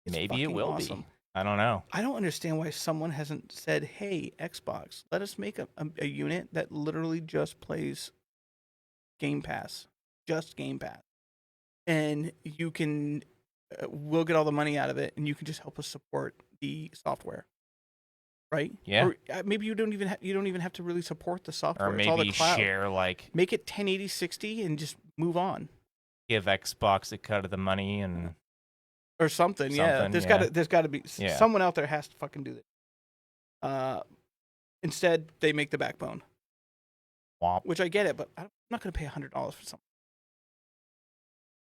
maybe it will awesome. be. I don't know. I don't understand why someone hasn't said, "Hey, Xbox, let us make a unit that literally just plays Game Pass, just Game Pass, and you can, we'll get all the money out of it, and you can just help us support the software." Right? Yeah. Or maybe you don't even have to really support the software. Or it's all the maybe cloud. share Make it 1080/60 and just move on. give Xbox a cut of the money and Or something. Yeah. There's got to be someone out there has to fucking do that. Instead, they make the backbone, womp. which I get it, but I'm not going to pay $100 for something.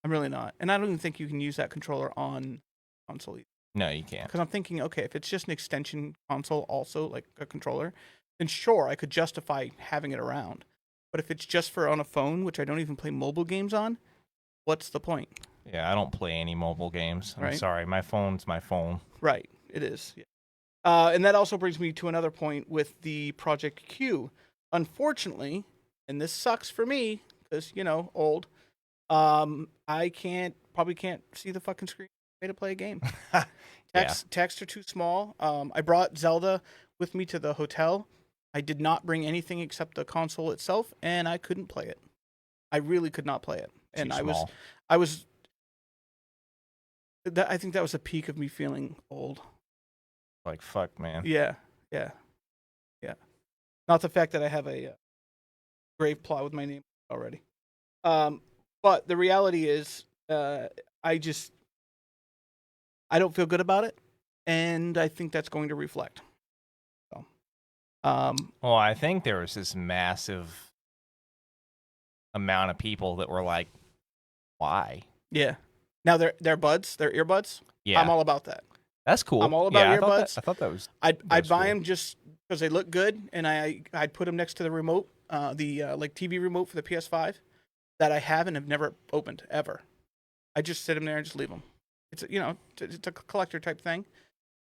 I'm really not, and I don't even think you can use that controller on console either. No, you can't. Because I'm thinking, okay, if it's just an extension console, also like a controller, then sure, I could justify having it around. But if it's just for on a phone, which I don't even play mobile games on, what's the point? Yeah, I don't play any mobile games. I'm Right. sorry. My phone's my phone. Right, it is. Yeah. And that also brings me to another point with the Project Q. Unfortunately, and this sucks for me because old. I probably can't see the fucking screen to play a game. Text are too small. I brought Zelda with me to the hotel. I did not bring anything except the console itself, and I couldn't play it. I really could not play it, and Too I small. was. I think that was a peak of me feeling old. Like, fuck, man. Yeah. Not the fact that I have a grave plot with my name already. But the reality is, I don't feel good about it, and I think that's going to reflect. So, Well, I think there was this massive amount of people that were like, why? yeah. Now they're earbuds. Yeah. I'm all about that. That's cool. I'm all about earbuds. I thought that was. I'd buy cool. them just because they look good, and I'd put them next to the remote, like TV remote for the PS5 that I have and have never opened ever. I just sit them there and just leave them. It's it's a collector type thing,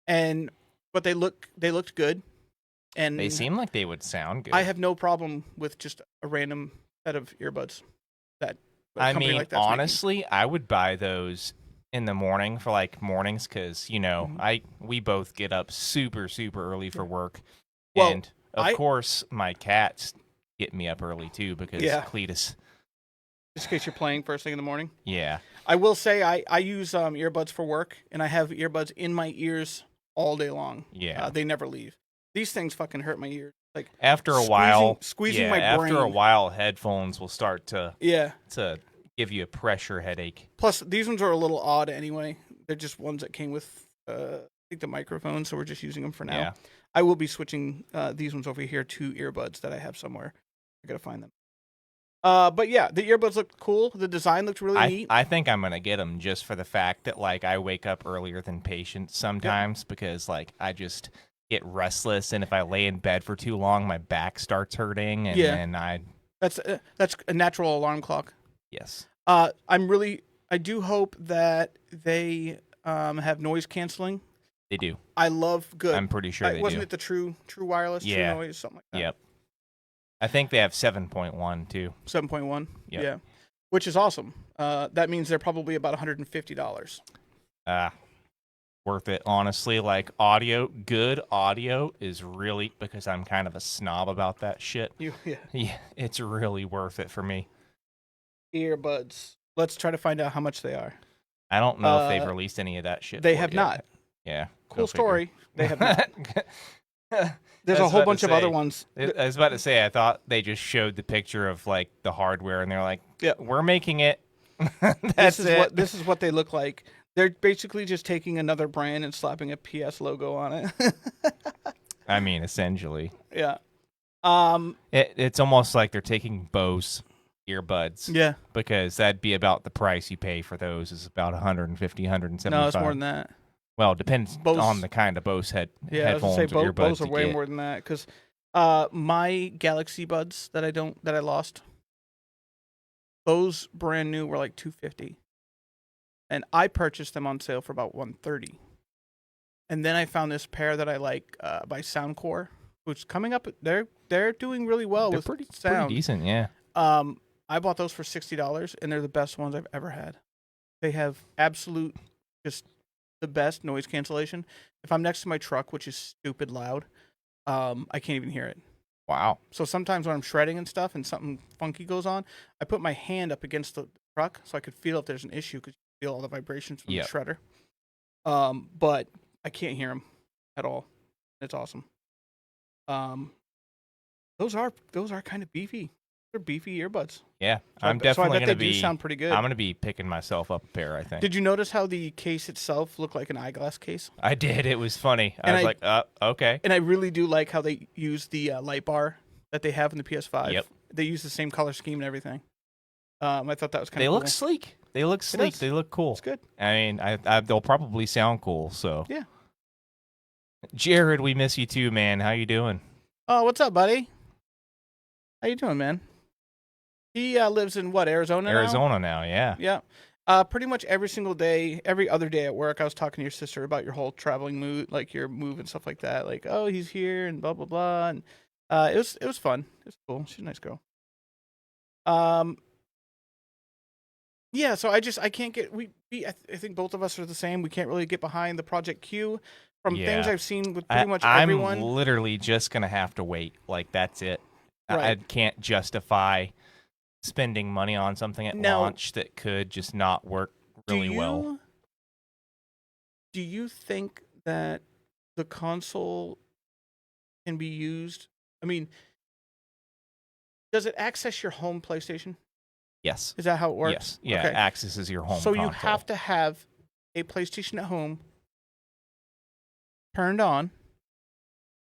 but they looked good, and They seem like they would sound good. I have no problem with just a random set of earbuds that. a I company mean, like that's making. honestly, I would buy those in the morning for like mornings because we both get up super early for work, Well, and of course my cats get me up early too because Cletus. Just in case you're playing first thing in the morning. Yeah. I will say I use earbuds for work, and I have earbuds in my ears all day long. Yeah. They never leave. These things fucking hurt my ears. Like After a while, squeezing yeah, my brain. after a while, headphones will start to Yeah. give you a pressure headache. Plus, these ones are a little odd anyway. They're just ones that came with, I think, the microphone, so we're just using them for now. Yeah. I will be switching these ones over here to earbuds that I have somewhere. I gotta find them. But yeah, the earbuds looked cool. The design looked really neat. I think I'm gonna get them just for the fact that like I wake up earlier than patients sometimes because like I just get restless, and if I lay in bed for too long, my back starts hurting, and then that's a natural alarm clock. Yes. I do hope that they have noise canceling. They do. I love good. I'm pretty sure they do. Wasn't it the true wireless, true noise, something like that? Yep. I think they have 7.1 too. 7.1. Yep. Yeah, which is awesome. That means they're probably about $150. Worth it, honestly. Like good audio is really, because I'm kind of a snob about that shit. Yeah, it's really worth it for me. Earbuds. Let's try to find out how much they are. I don't know if they've released any of that shit. They have not. Yeah. Cool story. They have not. There's a whole bunch of other ones. I was about to say, I thought they just showed the picture of like the hardware, and they're like, "Yeah, we're making it." This is what they look like. They're basically just taking another brand and slapping a PS logo on it. I mean, essentially. Yeah. It's almost like they're taking Bose earbuds. Yeah. Because that'd be about the price you pay for those, is about 150, 175. No, it's more than that. Well, it depends on the kind of Bose headphones. I was gonna say, or earbuds Bose are way more than that, because my Galaxy Buds that I lost, those brand new were like $250, and I purchased them on sale for about $130. And then I found this pair that I like by Soundcore, which coming up. They're doing really well. They're with sound. Pretty decent, yeah. I bought those for $60, and they're the best ones I've ever had. They have absolute just the best noise cancellation. If I'm next to my truck, which is stupid loud, I can't even hear it. Wow. So sometimes when I'm shredding and stuff and something funky goes on, I put my hand up against the truck so I could feel if there's an issue, because you feel all the vibrations from the shredder. But I can't hear them at all. It's awesome. Those are kind of beefy. They're beefy earbuds. Yeah, I'm definitely going to be. Sound pretty good. I'm going to be picking myself up a pair, I think. Did you notice how the case itself looked like an eyeglass case? I did. It was funny. I was like, okay. And I really do like how they use the light bar that they have in the PS5. Yep. They use the same color scheme and everything. I thought that was kind of cool. They look sleek. They look sleek. They look cool. It's good. I mean, they'll probably sound cool. So yeah. Jared, we miss you too, man. How you doing? Oh, what's up, buddy? How you doing, man? He lives in what, Arizona now, yeah. Yeah. Pretty much every single day, every other day at work, I was talking to your sister about your whole traveling mood, like your move and stuff like that. Like, oh, he's here and blah blah blah, and it was fun. It was cool. She's a nice girl. Yeah. So I can't get I think both of us are the same. We can't really get behind the Project Q from things I've seen with pretty much everyone. I'm literally just gonna have to wait. Like that's it. Right. I can't justify spending money on something at launch that could just not work really well. Do you think that the console can be used? I mean, does it access your home PlayStation? Yes. Is that how it works? Yes. Yeah, okay. It accesses your home So console. You have to have a PlayStation at home turned on.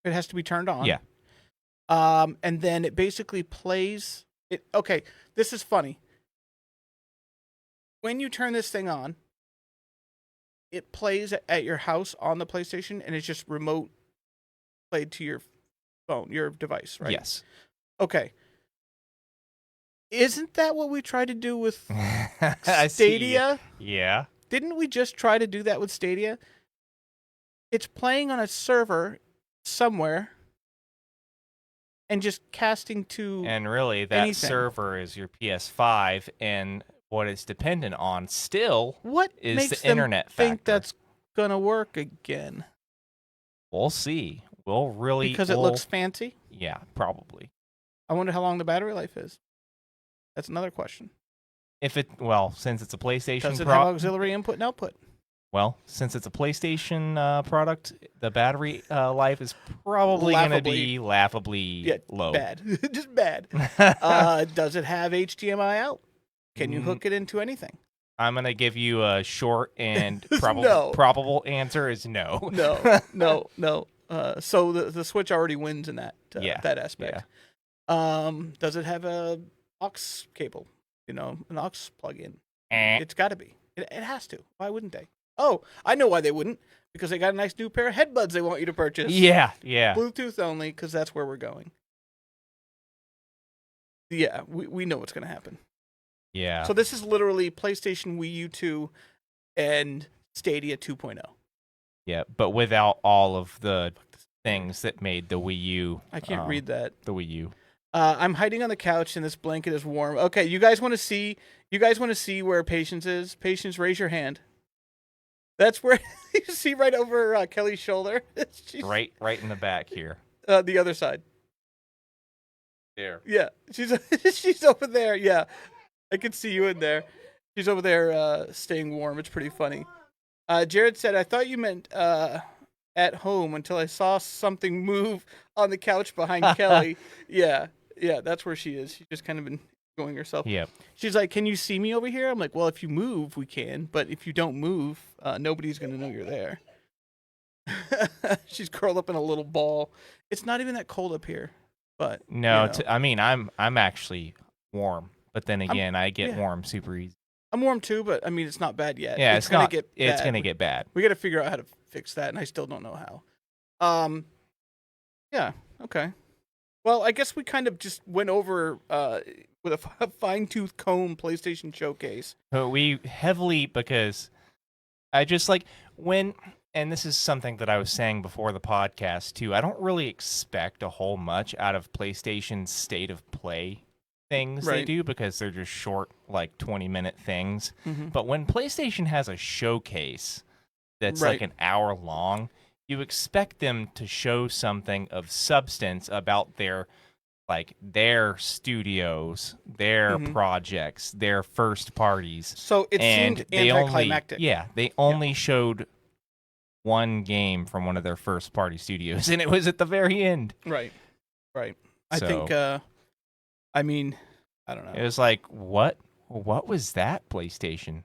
It has to be turned on. Yeah. And then it basically plays it. Okay, this is funny. When you turn this thing on, it plays at your house on the PlayStation, and it's just remote played to your phone, your device, right? Yes. Okay. Isn't that what we tried to do with Stadia? Yeah. Didn't we just try to do that with Stadia? It's playing on a server somewhere and just casting to And really, that server is your PS5, and what it's dependent on still is makes the internet factor. Think that's going to work again? We'll see. Because it looks fancy? Yeah, probably. I wonder how long the battery life is. That's another question. Since it's a PlayStation Does it have auxiliary input and output? Well, since it's a PlayStation product, the battery life is probably going to be laughably low. Bad. Just bad. Does it have HDMI out? Can you hook it into anything? I'm going to give you a short and No. probable answer is no. No. So the Switch already wins in that that aspect. Yeah. Does it have a aux cable? An aux plug-in? It's got to be. It has to. Why wouldn't they? Oh, I know why they wouldn't. Because they got a nice new pair of headbuds they want you to purchase. Yeah. Bluetooth only, because that's where we're going. Yeah, we know what's going to happen. Yeah. So this is literally PlayStation Wii U 2 and Stadia 2.0. Yeah, but without all of the things that made the Wii U. I can't read that. The Wii U. I'm hiding on the couch and this blanket is warm. Okay, you guys want to see? You guys want to see where Patience is? Patience, raise your hand. That's where you see right over Kelly's shoulder. Right in the back here. The other side. There. Yeah, she's over there. Yeah, I can see you in there. She's over there staying warm. It's pretty funny. Jared said, "I thought you meant at home until I saw something move on the couch behind Kelly." Yeah, that's where she is. She's just kind of been going herself. Yeah. She's like, "Can you see me over here?" I'm like, "Well, if you move, we can. But if you don't move, nobody's gonna know you're there." She's curled up in a little ball. It's not even that cold up here, but no. I mean, I'm actually warm, but then again, I get warm super easy. I'm warm too, but I mean, it's not bad yet. Yeah, it's gonna get bad. We got to figure out how to fix that, and I still don't know how. Yeah. Okay. Well, I guess we kind of just went over with a fine-tooth comb PlayStation Showcase. We heavily, because I just like and this is something that I was saying before the podcast too, I don't really expect a whole much out of PlayStation's State of Play things they do, because they're just short, like 20-minute things. Mm-hmm. But when PlayStation has a showcase that's like an hour long, you expect them to show something of substance about their studios, their projects, their first parties. So it seemed anticlimactic. They only showed one game from one of their first party studios, and it was at the very end. Right. I think, I mean, I don't know. It was like, what was that, PlayStation?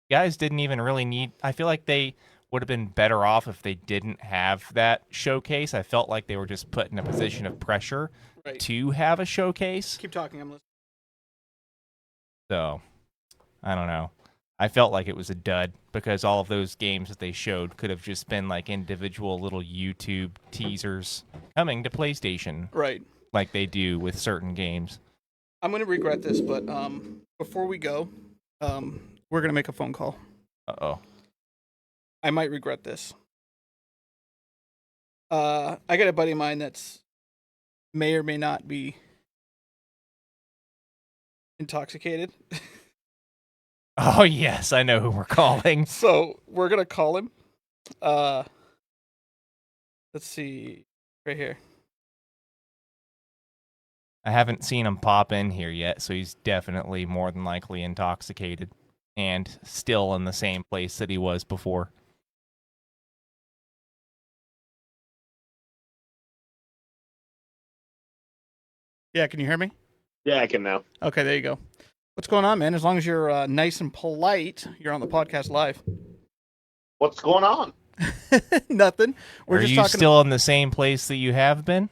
You guys didn't even really need... I feel like they would have been better off if they didn't have that showcase. I felt like they were just put in a position of pressure to have a showcase. Keep talking, I'm listening. So, I don't know. I felt like it was a dud, because all of those games that they showed could have just been like individual little YouTube teasers coming to PlayStation. Right. Like they do with certain games. I'm going to regret this, but before we go, we're going to make a phone call. Uh-oh. I might regret this. I got a buddy of mine that's may or may not be intoxicated. Oh, yes, I know who we're calling. So we're going to call him. Let's see. Right here. I haven't seen him pop in here yet, so he's definitely more than likely intoxicated and still in the same place that he was before. Yeah, can you hear me? Yeah, I can now. Okay, there you go. What's going on, man? As long as you're nice and polite, you're on the podcast live. What's going on? Nothing. Are you still in the same place that you have been?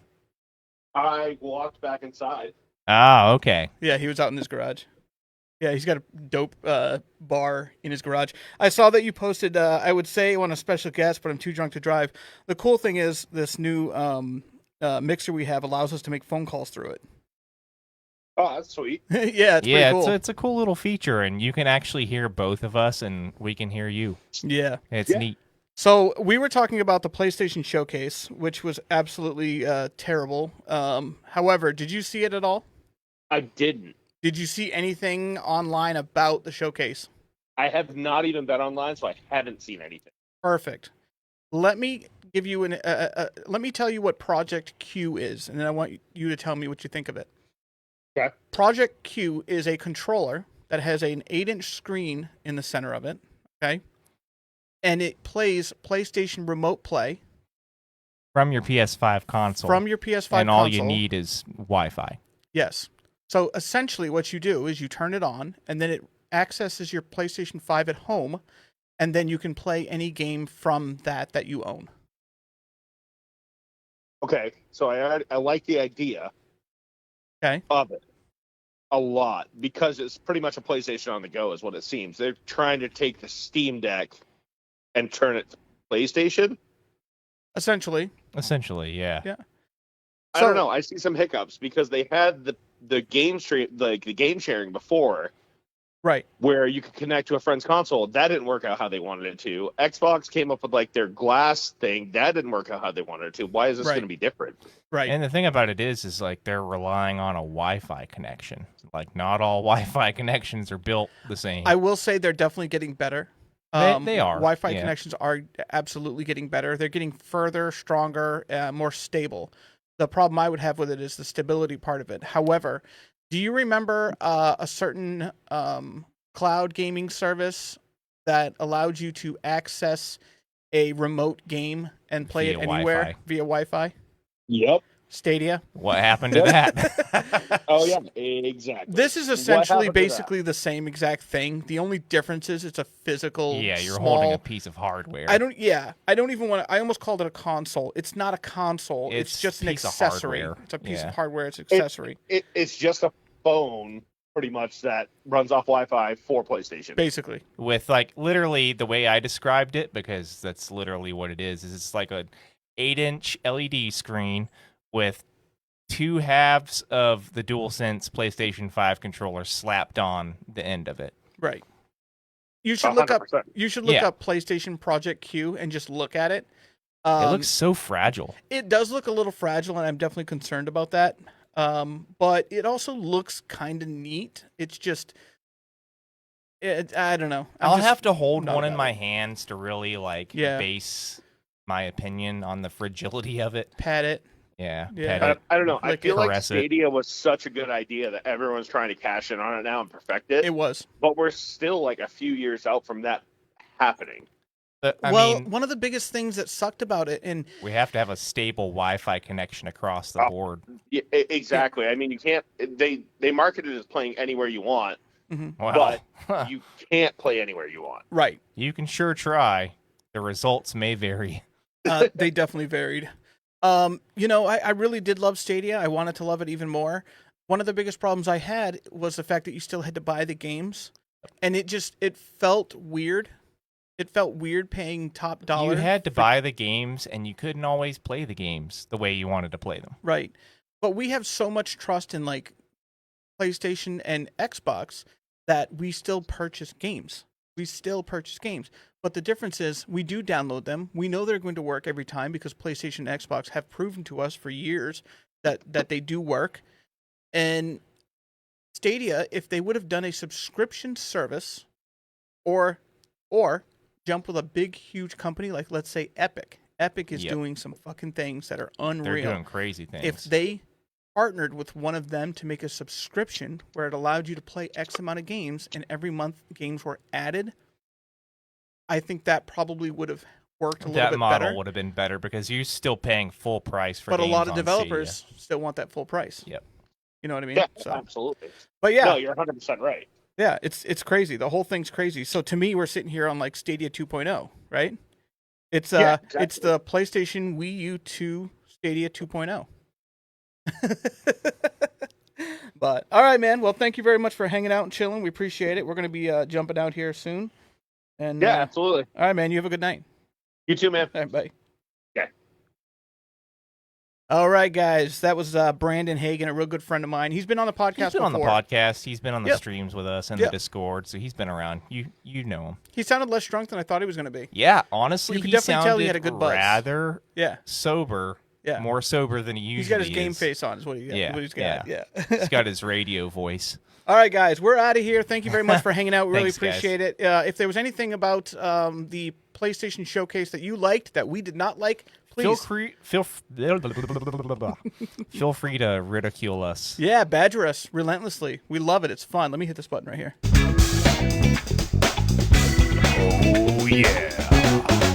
I walked back inside. Ah, okay. Yeah, he was out in his garage. Yeah, he's got a dope bar in his garage. I saw that you posted, I would say, on a special guest, but I'm too drunk to drive. The cool thing is this new mixer we have allows us to make phone calls through it. Oh, that's sweet. Yeah, it's pretty cool. It's a cool little feature, and you can actually hear both of us, and we can hear you. Yeah. It's neat. So we were talking about the PlayStation Showcase, which was absolutely terrible. However, did you see it at all? I didn't. Did you see anything online about the showcase? I have not even been online, so I haven't seen anything. Perfect. Let me give you let me tell you what Project Q is, and then I want you to tell me what you think of it. Okay. Project Q is a controller that has an 8-inch screen in the center of it. Okay. and it plays PlayStation Remote Play From your PS5 console. from your PS5 and console. all you need is Wi-Fi. Yes. So essentially what you do is you turn it on, and then it accesses your PlayStation 5 at home, and then you can play any game from that you own. Okay, so I like the idea Okay. of it a lot because it's pretty much a PlayStation on the go, is what it seems. They're trying to take the Steam Deck and turn it to PlayStation. Essentially. Yeah. Yeah. I don't know. I see some hiccups because they had the game stream, like the game sharing before, Right. where you could connect to a friend's console. That didn't work out how they wanted it to. Xbox came up with like their glass thing. That didn't work out how they wanted it to. Why is this Right. going to be different? Right. And the thing about it is like they're relying on a Wi-Fi connection. Like not all Wi-Fi connections are built the same. I will say they're definitely getting better. They are. Wi-Fi yeah. connections are absolutely getting better. They're getting further, stronger, more stable. The problem I would have with it is the stability part of it. However, do you remember a certain cloud gaming service that allowed you to access a remote game and play Via it anywhere Wi-Fi. via Wi-Fi? Yep. Stadia. What happened to that? Oh yeah, exactly. This is What essentially happened to that? basically the same exact thing. The only difference is it's a physical. Yeah, you're small, holding a piece of hardware. I don't even want to. I almost called it a console. It's not a console. It's just an piece of accessory. hardware. It's a piece Yeah. of hardware. It's an accessory, It's just a phone, pretty much, that runs off Wi-Fi for PlayStation. basically. With like literally the way I described it, because that's literally what it is it's like an 8-inch LED screen with 2 halves of the DualSense PlayStation 5 controller slapped on the end of it. Right. You should look up. 100%. You should look Yeah. up PlayStation Project Q and just look at it. It looks so fragile. It does look a little fragile, and I'm definitely concerned about that. But it also looks kind of neat. It's just, I don't know. I'll have to hold not one in about my it. hands to really like Yeah. base my opinion on the fragility of it. Pat it. Yeah. Yeah. pet it. I don't know. I Like feel like caress it. Stadia was such a good idea that everyone's trying to cash in on it now and perfect it. It was. But we're still like a few years out from that happening. But, I Well, mean, one of the biggest things that sucked about it, and we have to have a stable Wi-Fi connection across the Oh. board. Yeah, exactly. I mean, you can't. They market it as playing anywhere you want. Well, You can't play anywhere you want. right, you can sure try. The results may vary. they definitely varied. I really did love Stadia. I wanted to love it even more. One of the biggest problems I had was the fact that you still had to buy the games, and it felt weird. It felt weird paying top dollar. You had to buy the games, and you couldn't always play the games the way you wanted to play them. Right. But we have so much trust in like PlayStation and Xbox that we still purchase games. But the difference is we do download them. We know they're going to work every time because PlayStation and Xbox have proven to us for years that they do work. And Stadia, if they would have done a subscription service or jump with a big, huge company like, let's say, Epic. Epic is Yep. doing some fucking things that are They're unreal. doing crazy things. If they partnered with one of them to make a subscription where it allowed you to play X amount of games and every month games were added, I think that probably would have worked a little that bit model better. would have been better because you're still paying full price for But a games lot of on developers still want that full price. Yep. You know what I mean? Yeah, So, absolutely. but yeah, No, you're 100% right. yeah, it's crazy. The whole thing's crazy. So to me, we're sitting here on like Stadia 2.0, right? It's Yeah, it's the PlayStation Wii U 2 Stadia 2.0. But all right, man. Well, thank you very much for hanging out and chilling. We appreciate it. We're going to be jumping out here soon. And Yeah, absolutely. all right, man. You have a good night. You too, man. All right, bye. Okay. All right, guys. That was Brandon Hagen, a real good friend of mine. He's been on the podcast He's been before. on the podcast. He's been on the Yep. streams with us and Yep. the Discord, so he's been around. You know him. He sounded less drunk than I thought he was going to be. Yeah, honestly, You could he definitely sounded tell he had a good buzz. rather Yeah, sober, yeah. more sober than he usually He's got his game is. face on, is what he got. Yeah, What he's got. Yeah. He's got his radio voice. All right, guys, we're out of here. Thank you very much for hanging out. We really Thanks, guys. appreciate it. If there was anything about the PlayStation Showcase that you liked that we did not like, Feel please, free, feel free to ridicule us. yeah, badger us relentlessly. We love it. It's fun. Let me hit this button right here. Oh, yeah.